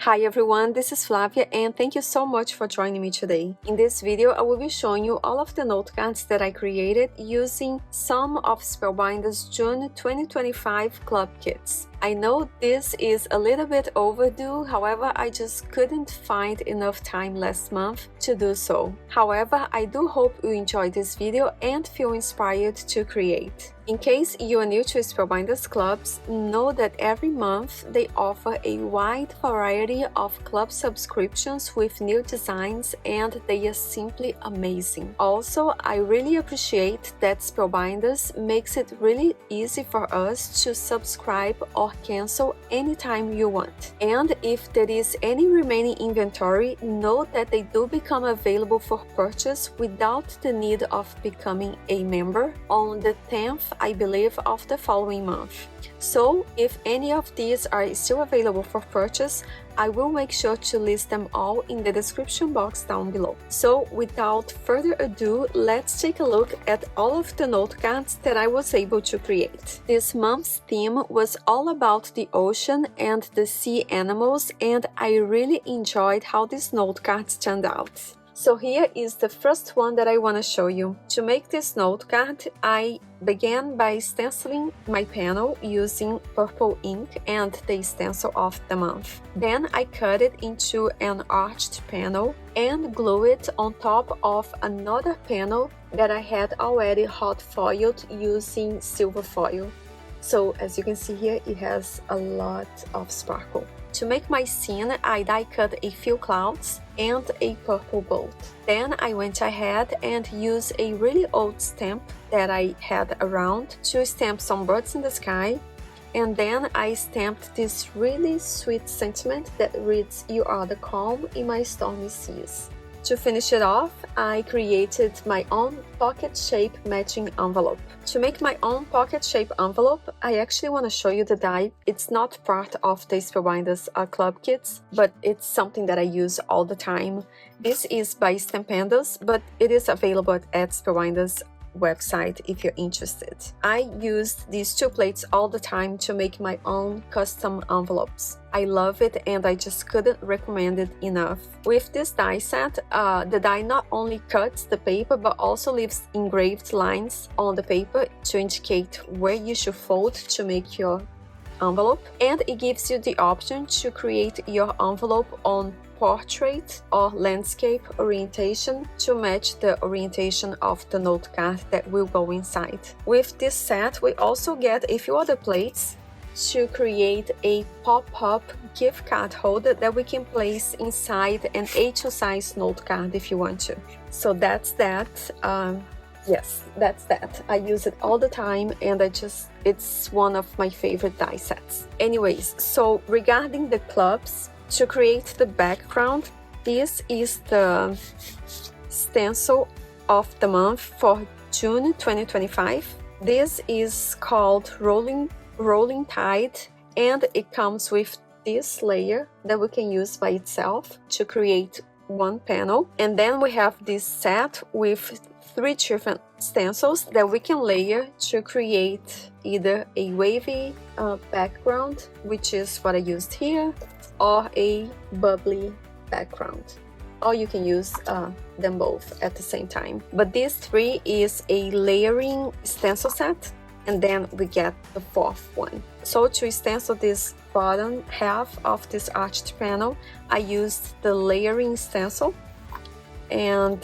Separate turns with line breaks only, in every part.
Hi everyone, this is Flavia and thank you so much for joining me today. In this video, I will be showing you all of the note cards that I created using some of Spellbinder's June 2025 club kits. I know this is a little bit overdue, however, I just couldn't find enough time last month to do so. However, I do hope you enjoyed this video and feel inspired to create. In case you are new to Spellbinder's clubs, know that every month they offer a wide variety of club subscriptions with new designs and they are simply amazing. Also, I really appreciate that Spellbinders makes it really easy for us to subscribe or cancel anytime you want. And if there is any remaining inventory, know that they do become available for purchase without the need of becoming a member on the 10th, I believe, of the following month. So if any of these are still available for purchase, I will make sure to list them all in the description box down below. So without further ado, let's take a look at all of the note cards that I was able to create. This month's theme was all about the ocean and the sea animals, and I really enjoyed how these note cards turned out. So here is the first one that I want to show you. To make this note card, I began by stenciling my panel using purple ink and the stencil of the month. Then I cut it into an arched panel and glue it on top of another panel that I had already hot foiled using silver foil. So as you can see here, it has a lot of sparkle. To make my scene, I die cut a few clouds and a purple boat. Then I went ahead and used a really old stamp that I had around to stamp some birds in the sky. And then I stamped this really sweet sentiment that reads, "You are the calm in my stormy seas." To finish it off, I created my own pocket shape matching envelope. To make my own pocket shape envelope, I actually want to show you the die. It's not part of the Spellbinders club kits, but it's something that I use all the time. This is by Stampendos, but it is available at Spellbinders website if you're interested. I used these two plates all the time to make my own custom envelopes. I love it and I just couldn't recommend it enough. With this die set, the die not only cuts the paper but also leaves engraved lines on the paper to indicate where you should fold to make your envelope, and it gives you the option to create your envelope on portrait or landscape orientation to match the orientation of the note card that will go inside. With this set, we also get a few other plates to create a pop-up gift card holder that we can place inside an A2 size note card if you want to. So that's that. Yes, that's that. I use it all the time and it's one of my favorite die sets. Anyways, so regarding the clubs, to create the background, this is the stencil of the month for June 2025. This is called Rolling Tide, and it comes with this layer that we can use by itself to create one panel. And then we have this set with 3 different stencils that we can layer to create either a wavy background, which is what I used here, or a bubbly background. Or you can use them both at the same time. But these 3 is a layering stencil set, and then we get the 4th one. So to stencil this bottom half of this arched panel, I used the layering stencil and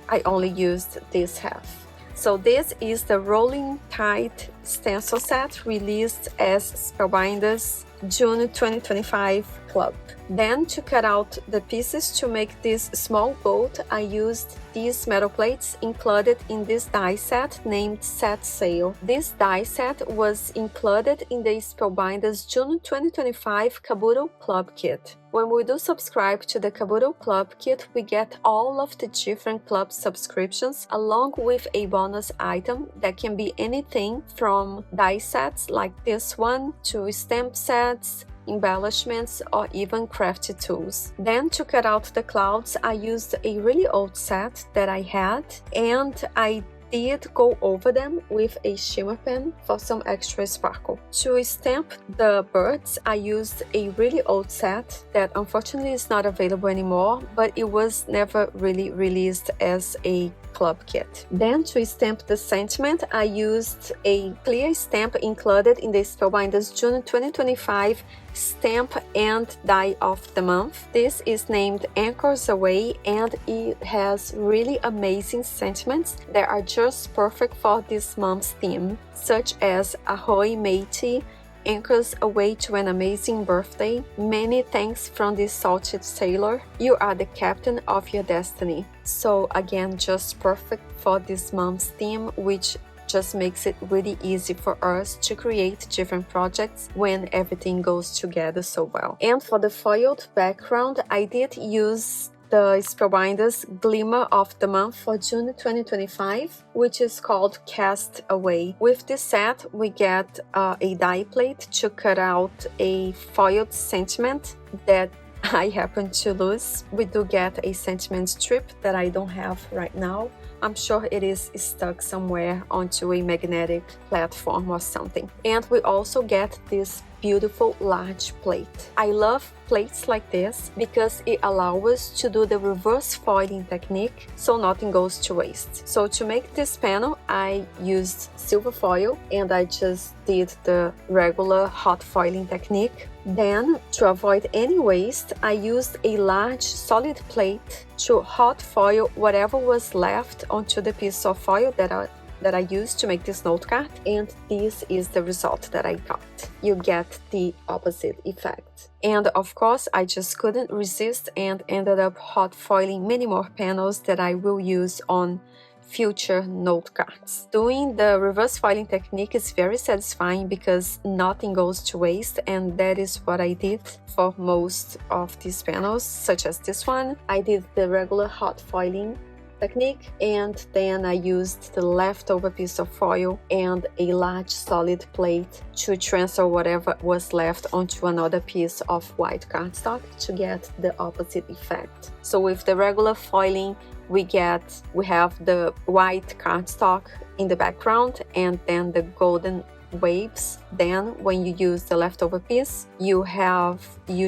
I only used this half. So this is the Rolling Tide stencil set released as Spellbinders June 2025 club. Then to cut out the pieces to make this small boat, I used these metal plates included in this die set named Set Sail. This die set was included in the Spellbinders June 2025 Kabuto Club Kit. When we do subscribe to the Kabuto Club Kit, we get all of the different club subscriptions along with a bonus item that can be anything from die sets like this one to stamp sets, embellishments, or even crafty tools. Then to cut out the clouds, I used a really old set that I had, and I did go over them with a shimmer pen for some extra sparkle. To stamp the birds, I used a really old set that unfortunately is not available anymore, but it was never really released as a club kit. Then to stamp the sentiment, I used a clear stamp included in the Spellbinders June 2025 stamp and die of the month. This is named Anchors Away, and it has really amazing sentiments that are just perfect for this month's theme, such as Ahoy Matey, Anchors away to an amazing birthday. Many thanks from this salted sailor. You are the captain of your destiny. So again, just perfect for this month's theme, which just makes it really easy for us to create different projects when everything goes together so well. And for the foiled background, I did use the Spellbinders Glimmer of the Month for June 2025, which is called Cast Away. With this set, we get a die plate to cut out a foiled sentiment that I happen to lose. We do get a sentiment strip that I don't have right now. I'm sure it is stuck somewhere onto a magnetic platform or something. And we also get this beautiful large plate. I love plates like this because it allows us to do the reverse foiling technique so nothing goes to waste. So to make this panel, I used silver foil and I just did the regular hot foiling technique. Then, to avoid any waste, I used a large solid plate to hot foil whatever was left onto the piece of foil that I used to make this note card, and this is the result that I got. You get the opposite effect. And of course, I just couldn't resist and ended up hot foiling many more panels that I will use on future note cards. Doing the reverse foiling technique is very satisfying because nothing goes to waste, and that is what I did for most of these panels, such as this one. I did the regular hot foiling technique, and then I used the leftover piece of foil and a large solid plate to transfer whatever was left onto another piece of white cardstock to get the opposite effect. So with the regular foiling, we have the white cardstock in the background and then the golden waves. Then when you use the leftover piece, you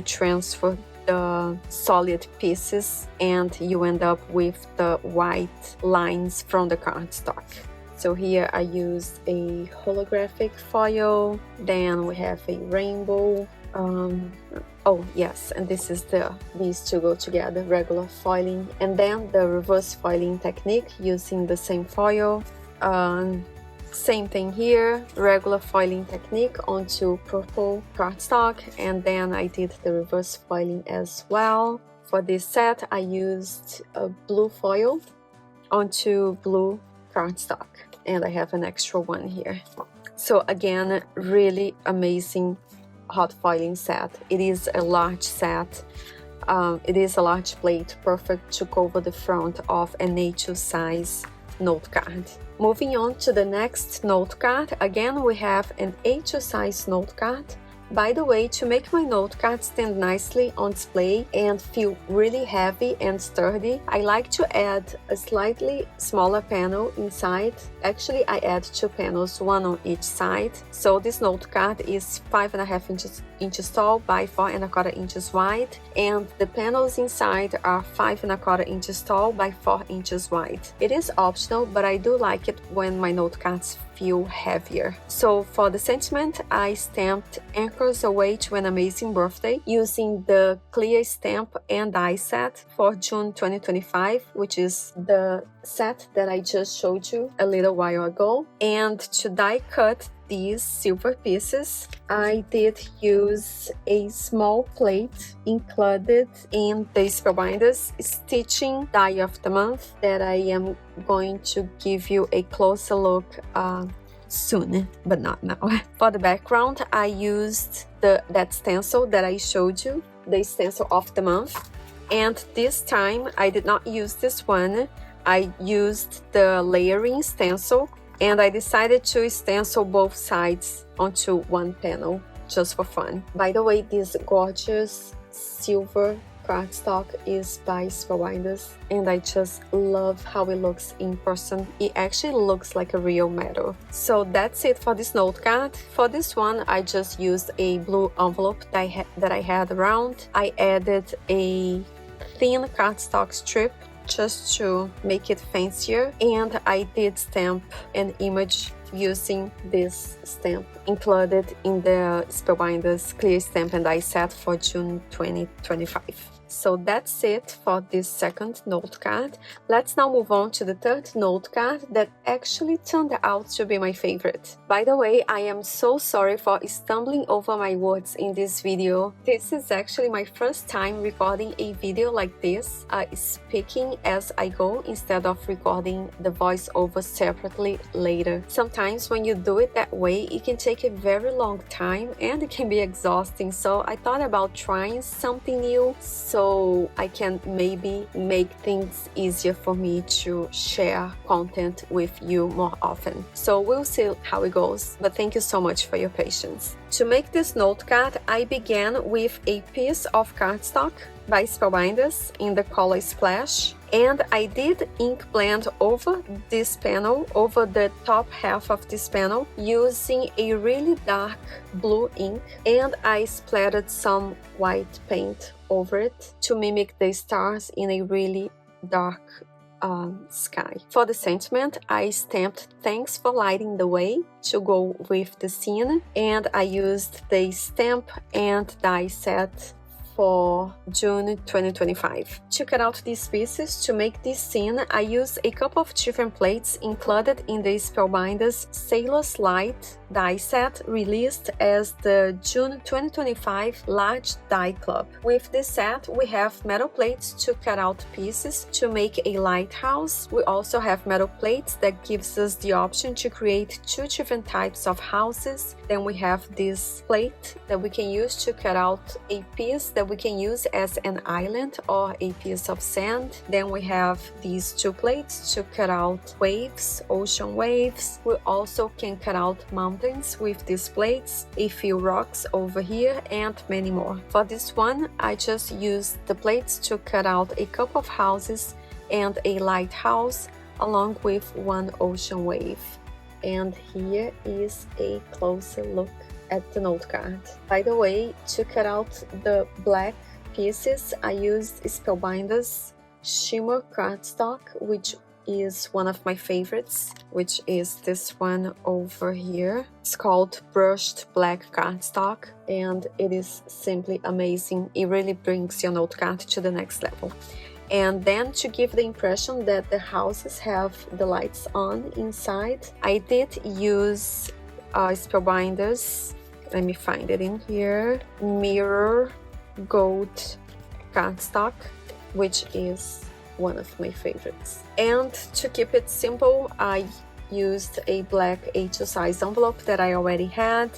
transfer the solid pieces and you end up with the white lines from the cardstock. So here I used a holographic foil, then we have a rainbow. Oh yes, and this is these two go together, regular foiling, and then the reverse foiling technique using the same foil. Same thing here, regular foiling technique onto purple cardstock, and then I did the reverse foiling as well. For this set, I used a blue foil onto blue cardstock, and I have an extra one here. So again, really amazing hot foiling set. It is a large set. It is a large plate, perfect to cover the front of an A2 size note card. Moving on to the next note card, again we have an A2 size note card. By the way, to make my note card stand nicely on display and feel really heavy and sturdy, I like to add a slightly smaller panel inside. Actually, I add two panels, one on each side. So this note card is 5.5 inches tall by 4.25 inches wide, and the panels inside are 5.25 inches tall by 4 inches wide. It is optional, but I do like it when my note cards feel heavier. So for the sentiment, I stamped Anchors Away to an Amazing Birthday using the clear stamp and die set for June 2025, which is the set that I just showed you a little while ago. And to die cut these silver pieces, I did use a small plate included in the Spellbinders Stitching Die of the Month that I am going to give you a closer look soon, but not now. For the background, I used that stencil that I showed you, the stencil of the month, and this time I did not use this one. I used the layering stencil, and I decided to stencil both sides onto one panel just for fun. By the way, this gorgeous silver cardstock is by Spellbinders, and I just love how it looks in person. It actually looks like a real metal. So that's it for this note card. For this one, I just used a blue envelope that I had around. I added a thin cardstock strip just to make it fancier, and I did stamp an image using this stamp included in the Spellbinders clear stamp and die set for June 2025. So that's it for this second note card. Let's now move on to the third note card that actually turned out to be my favorite. By the way, I am so sorry for stumbling over my words in this video. This is actually my first time recording a video like this, speaking as I go instead of recording the voiceover separately later. Sometimes when you do it that way, it can take a very long time and it can be exhausting. So I thought about trying something new so I can maybe make things easier for me to share content with you more often. So we'll see how it goes, but thank you so much for your patience. To make this note card, I began with a piece of cardstock by Spellbinders in the color Splash, and I did ink blend over this panel, over the top half of this panel, using a really dark blue ink, and I splattered some white paint over it to mimic the stars in a really dark sky. For the sentiment, I stamped "Thanks for lighting the way" to go with the scene, and I used the stamp and die set for June 2025. To cut out these pieces to make this scene, I used a couple of different plates included in the Spellbinders Sailor's Light die set released as the June 2025 Large Die Club. With this set, we have metal plates to cut out pieces to make a lighthouse. We also have metal plates that gives us the option to create two different types of houses. Then we have this plate that we can use to cut out a piece that we can use as an island or a piece of sand. Then we have these two plates to cut out waves, ocean waves. We also can cut out mountains with these plates, a few rocks over here, and many more. For this one, I just used the plates to cut out a couple of houses and a lighthouse along with one ocean wave. And here is a closer look at the note card. By the way, to cut out the black pieces, I used Spellbinders Shimmer cardstock, which is one of my favorites, which is this one over here. It's called Brushed Black Cardstock, and it is simply amazing. It really brings your note card to the next level. And then to give the impression that the houses have the lights on inside, I did use Spellbinders, let me find it in here, Mirror Gold cardstock, which is one of my favorites. And to keep it simple, I used a black A2 size envelope that I already had,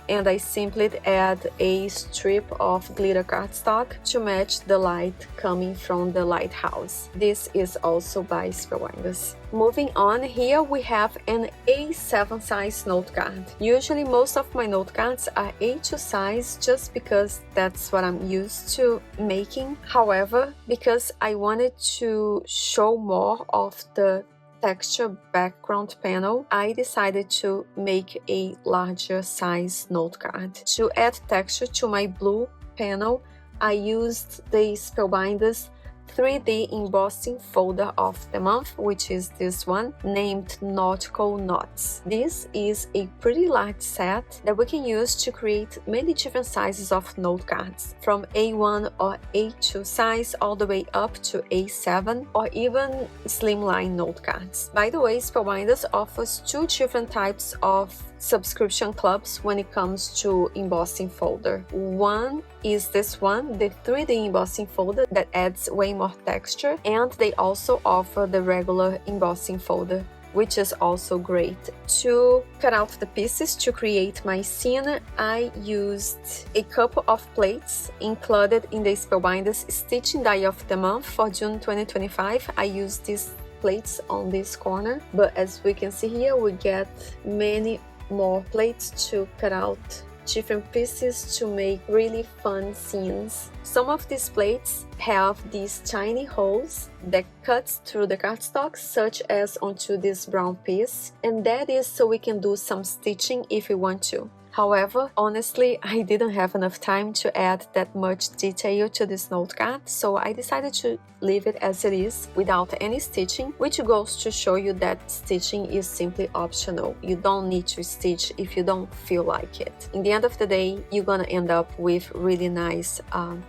and I simply add a strip of glitter cardstock to match the light coming from the lighthouse. This is also by Spellbinders. Moving on, here we have an A7 size note card. Usually most of my note cards are A2 size just because that's what I'm used to making. However, because I wanted to show more of the texture background panel, I decided to make a larger size note card. To add texture to my blue panel, I used the Spellbinders 3D embossing folder of the month, which is this one, named Nautical Knots. This is a pretty large set that we can use to create many different sizes of note cards, from A1 or A2 size all the way up to A7 or even slimline note cards. By the way, Spellbinders offers two different types of subscription clubs when it comes to embossing folder. One is this one, the 3D embossing folder that adds way more texture, and they also offer the regular embossing folder, which is also great. To cut out the pieces to create my scene, I used a couple of plates included in the Spellbinders Stitching Die of the Month for June 2025. I used these plates on this corner, but as we can see here, we get many more plates to cut out different pieces to make really fun scenes. Some of these plates have these tiny holes that cuts through the cardstock, such as onto this brown piece, and that is so we can do some stitching if we want to. However, honestly, I didn't have enough time to add that much detail to this note card, so I decided to leave it as it is without any stitching, which goes to show you that stitching is simply optional. You don't need to stitch if you don't feel like it. In the end of the day, you're gonna end up with really nice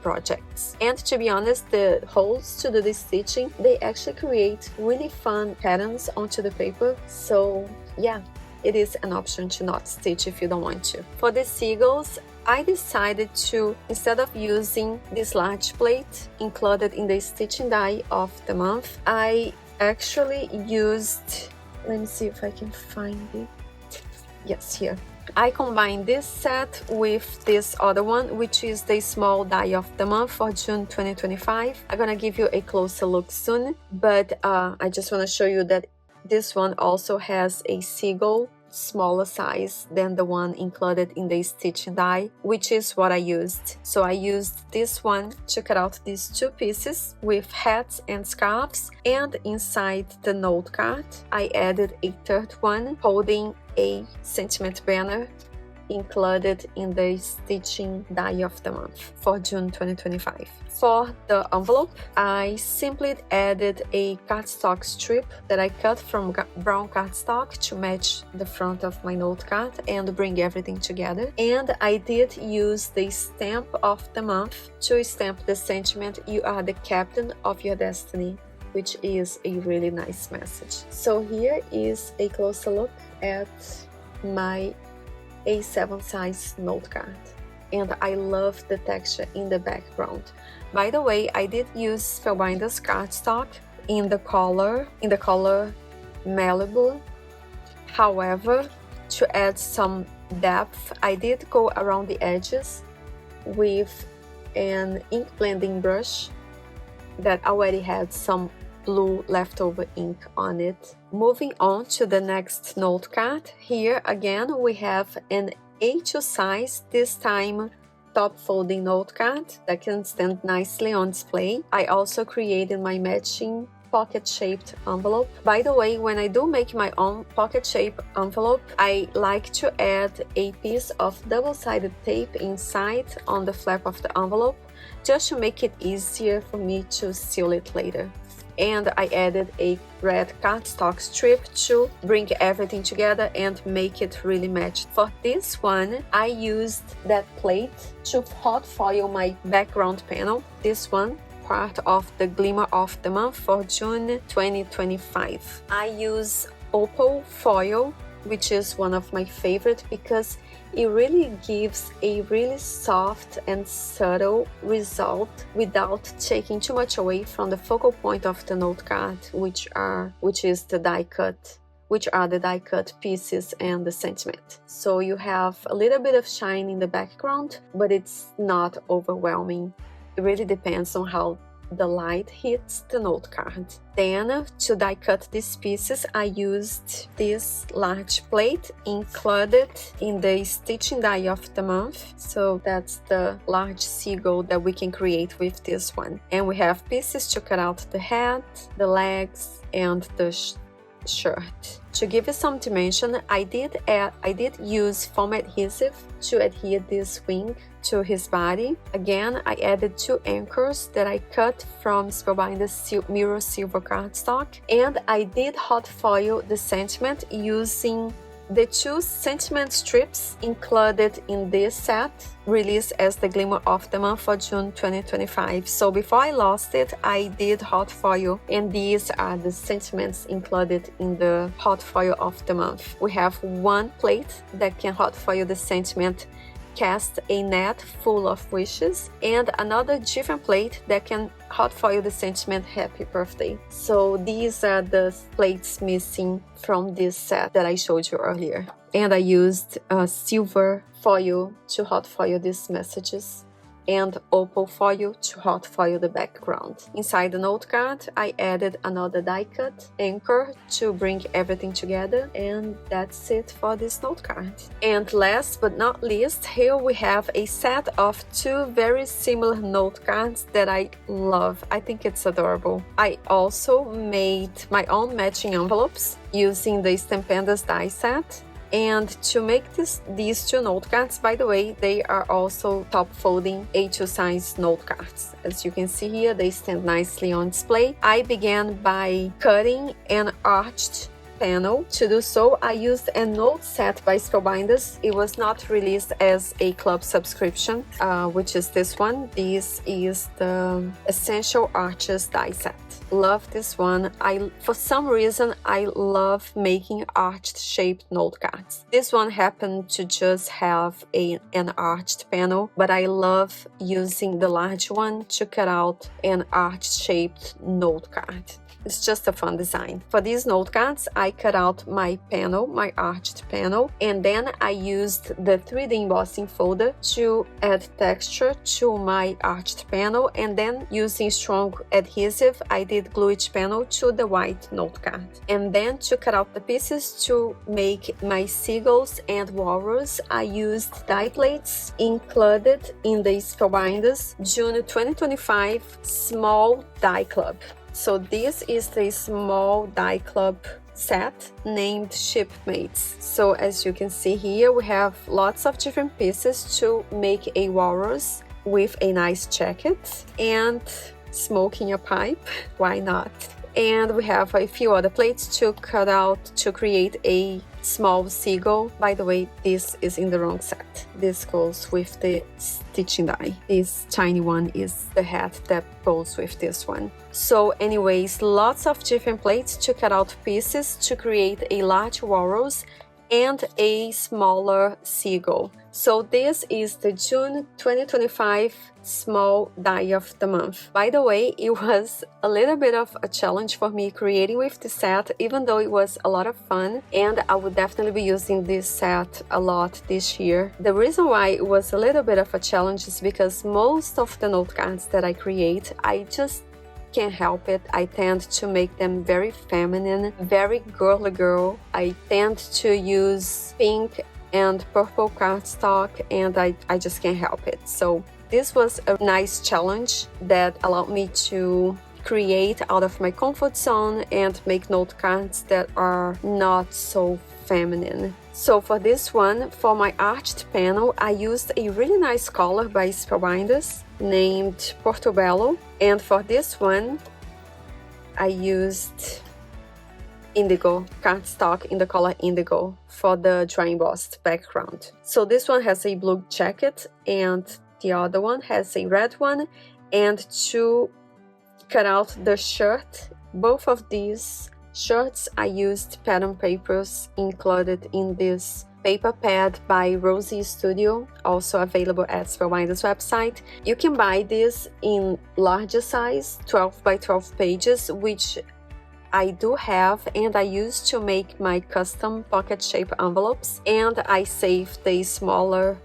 projects. And to be honest, the holes to do the stitching, they actually create really fun patterns onto the paper, so yeah. It is an option to not stitch if you don't want to. For the seagulls, I decided to, instead of using this large plate included in the stitching die of the month, I actually used, let me see if I can find it. Yes, here. I combined this set with this other one, which is the small die of the month for June 2025. I'm gonna give you a closer look soon, but I just want to show you that this one also has a seagull smaller size than the one included in the stitching die, which is what I used. So I used this one to cut out these two pieces with hats and scarves, and inside the note card I added a third one holding a sentiment banner included in the stitching die of the month for June 2025. For the envelope, I simply added a cardstock strip that I cut from brown cardstock to match the front of my note card and bring everything together. And I did use the stamp of the month to stamp the sentiment, "You are the captain of your destiny," which is a really nice message. So here is a closer look at my A7 size note card, and I love the texture in the background. By the way, I did use Spellbinders cardstock in the color Malibu. However, to add some depth, I did go around the edges with an ink blending brush that already had some blue leftover ink on it. Moving on to the next note card, here again we have an A2 size, this time top folding note card that can stand nicely on display. I also created my matching pocket-shaped envelope. By the way, when I do make my own pocket-shaped envelope, I like to add a piece of double-sided tape inside on the flap of the envelope, just to make it easier for me to seal it later. And I added a red cardstock strip to bring everything together and make it really match. For this one, I used that plate to hot foil my background panel. This one, part of the Glimmer of the Month for June 2025. I use opal foil, which is one of my favorite because it really gives a really soft and subtle result without taking too much away from the focal point of the note card, which are the die cut pieces and the sentiment. So you have a little bit of shine in the background, but it's not overwhelming. It really depends on how the light hits the note card. Then, to die cut these pieces, I used this large plate included in the stitching die of the month. So that's the large seagull that we can create with this one. And we have pieces to cut out the head, the legs, and the shirt. To give it some dimension, I did use foam adhesive to adhere this wing to his body. Again, I added two anchors that I cut from Spellbinders Mirror Silver cardstock, and I did hot foil the sentiment using the two sentiment strips included in this set, released as the Glimmer of the Month for June 2025. So before I lost it, I did hot foil, and these are the sentiments included in the hot foil of the month. We have one plate that can hot foil the sentiment "Cast a net full of wishes," and another different plate that can hot foil the sentiment "Happy Birthday." So these are the plates missing from this set that I showed you earlier. And I used silver foil to hot foil these messages. and opal foil to hot foil the background. Inside the note card, I added another die cut anchor to bring everything together, and that's it for this note card. And last but not least, here we have a set of two very similar note cards that I love. I think it's adorable. I also made my own matching envelopes using the Stampendas die set. And to make these two note cards, by the way, they are also top folding A2 size note cards. As you can see here, they stand nicely on display. I began by cutting an arched panel. To do so, I used a note set by Spellbinders. It was not released as a club subscription, which is this one. This is the Essential Arches die set. Love this one. For some reason, I love making arched shaped note cards. This one happened to just have an arched panel, but I love using the large one to cut out an arched shaped note card. It's just a fun design. For these note cards, I cut out my panel, my arched panel, and then I used the 3D embossing folder to add texture to my arched panel, and then using strong adhesive, I did glue each panel to the white note card. And then to cut out the pieces to make my seagulls and walrus, I used die plates included in the Spellbinders June 2025 Small Die Club. So this is the small die club set named Shipmates. So as you can see here, we have lots of different pieces to make a walrus with a nice jacket and smoking a pipe. Why not? And we have a few other plates to cut out to create a small seagull. By the way, this is in the wrong set. This goes with the stitching die. This tiny one is the hat that goes with this one. So anyways, lots of different plates to cut out pieces to create a large walrus and a smaller seagull. So this is the June 2025 small die of the month. By the way, it was a little bit of a challenge for me creating with this set, even though it was a lot of fun, and I would definitely be using this set a lot this year. The reason why it was a little bit of a challenge is because most of the note cards that I create, I just can't help it. I tend to make them very feminine, very girly girl. I tend to use pink and purple cardstock, and I just can't help it. So this was a nice challenge that allowed me to create out of my comfort zone and make note cards that are not so feminine. So for this one, for my arched panel, I used a really nice color by Spellbinders named Portobello, and for this one I used indigo cardstock in the color indigo for the dry embossed background. So this one has a blue jacket and the other one has a red one, and to cut out the shirt, both of these shirts, I used pattern papers included in this paper pad by Rosie Studio, also available at Spellbinders website. You can buy this in larger size, 12 by 12 pages, which I do have, and I use to make my custom pocket shape envelopes, and I saved the smaller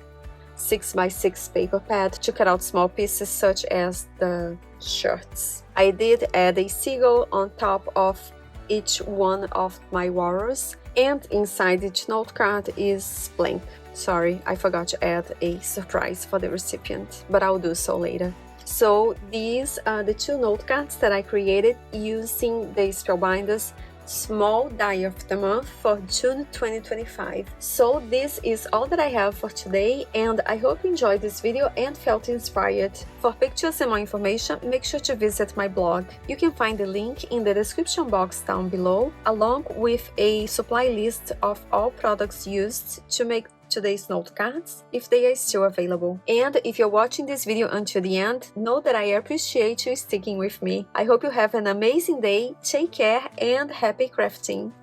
6 by 6 paper pad to cut out small pieces such as the shirts. I did add a seagull on top of each one of my walrus, and inside each note card is blank. Sorry, I forgot to add a surprise for the recipient, but I'll do so later. So these are the two note cards that I created using the Spellbinders small die of the month for June 2025. So this is all that I have for today, and I hope you enjoyed this video and felt inspired. For pictures and more information, make sure to visit my blog. You can find the link in the description box down below, along with a supply list of all products used to make today's note cards, if they are still available. And if you're watching this video until the end, know that I appreciate you sticking with me. I hope you have an amazing day, take care, and happy crafting!